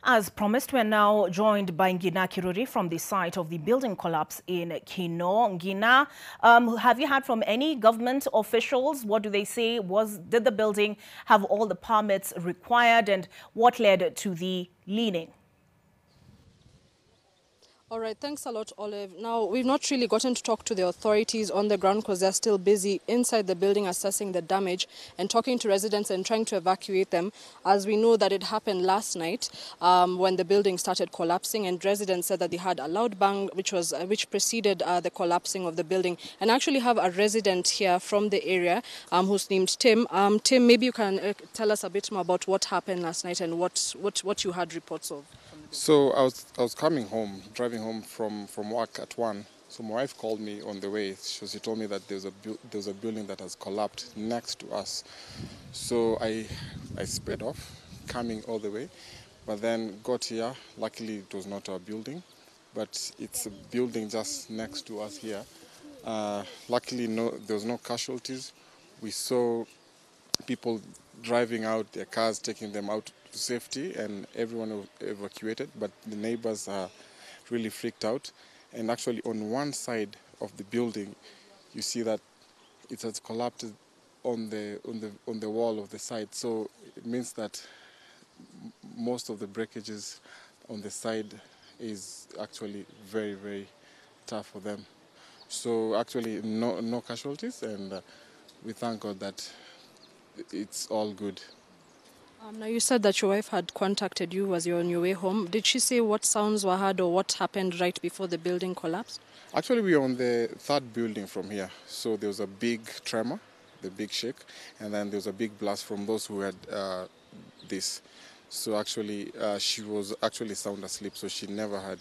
As promised, we're now joined by Ngina from the site of the building collapse in Kinoo. Ngina, have you heard from any government officials? What do they say? Did the building have all the permits required, and what led to the leaning? All right, thanks a lot, Olive. Now, we've not really gotten to talk to the authorities on the ground because they're still busy inside the building assessing the damage and talking to residents and trying to evacuate them, as we know that it happened last night when the building started collapsing, and residents said that they had a loud bang which preceded the collapsing of the building. And I actually have a resident here from the area who's named Tim. Tim, maybe you can tell us a bit more about what happened last night and what you had reports of. So I was coming home, driving home from work at 1. So my wife called me on the way. She told me that there's a building that has collapsed next to us. So I sped off, coming all the way, but then got here. Luckily, it was not our building, but it's a building just next to us here. Luckily, there was no casualties. We saw people driving out their cars, taking them out to safety, and everyone evacuated, but the neighbors are really freaked out. And actually on one side of the building, you see that it has collapsed on the wall of the side. So it means that most of the breakages on the side is actually very, very tough for them. So actually no casualties, and we thank God that it's all good. Now, you said that your wife had contacted you as you were on your way home. Did she say what sounds were heard or what happened right before the building collapsed? Actually, we are on the third building from here. So there was a big tremor, the big shake, and then there was a big blast from those who had this. So actually, she was actually sound asleep, so she never had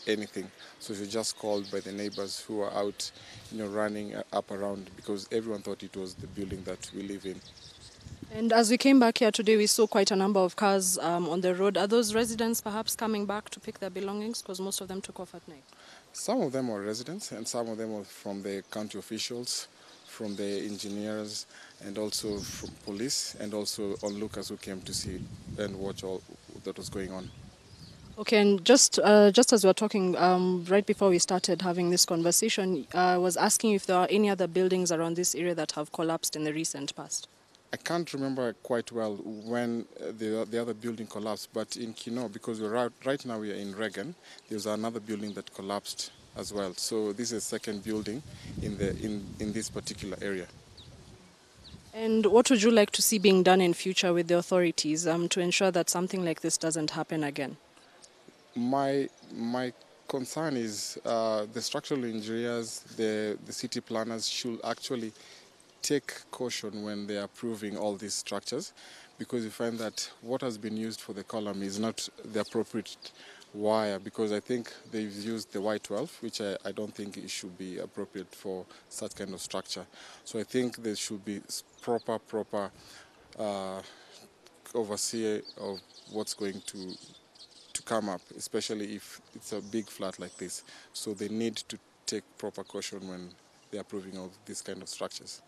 anything. So she was just called by the neighbors who were out, running up around, because everyone thought it was the building that we live in. And as we came back here today, we saw quite a number of cars on the road. Are those residents perhaps coming back to pick their belongings, because most of them took off at night? Some of them are residents, and some of them are from the county officials, from the engineers, and also from police, and also onlookers who came to see and watch all that was going on. Okay, and just as we were talking right before we started having this conversation, I was asking if there are any other buildings around this area that have collapsed in the recent past. I can't remember quite well when the other building collapsed, but in Kinoo, because right now we are in Reagan, there's another building that collapsed as well. So this is the second building in this particular area. And what would you like to see being done in future with the authorities to ensure that something like this doesn't happen again? My concern is the structural engineers, the city planners should actually take caution when they are approving all these structures, because you find that what has been used for the column is not the appropriate wire, because I think they've used the Y12, which I don't think it should be appropriate for such kind of structure. So I think there should be proper overseer of what's going to come up, especially if it's a big flat like this. So they need to take proper caution when they're approving of these kind of structures.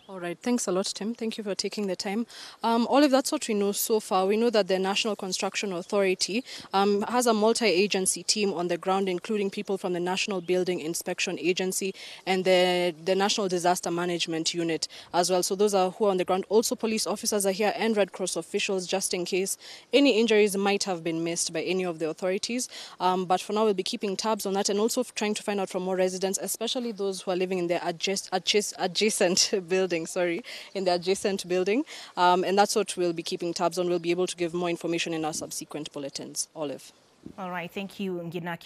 All right. Thanks a lot, Tim. Thank you for taking the time. Olive, that's what we know so far. We know that the National Construction Authority has a multi-agency team on the ground, including people from the National Building Inspection Agency and the National Disaster Management Unit as well. So those are who are on the ground. Also, police officers are here and Red Cross officials, just in case any injuries might have been missed by any of the authorities. But for now, we'll be keeping tabs on that and also trying to find out from more residents, especially those who are living in the adjacent building. In the adjacent building. And that's what we'll be keeping tabs on. We'll be able to give more information in our subsequent bulletins. Olive. All right. Thank you, Ngina.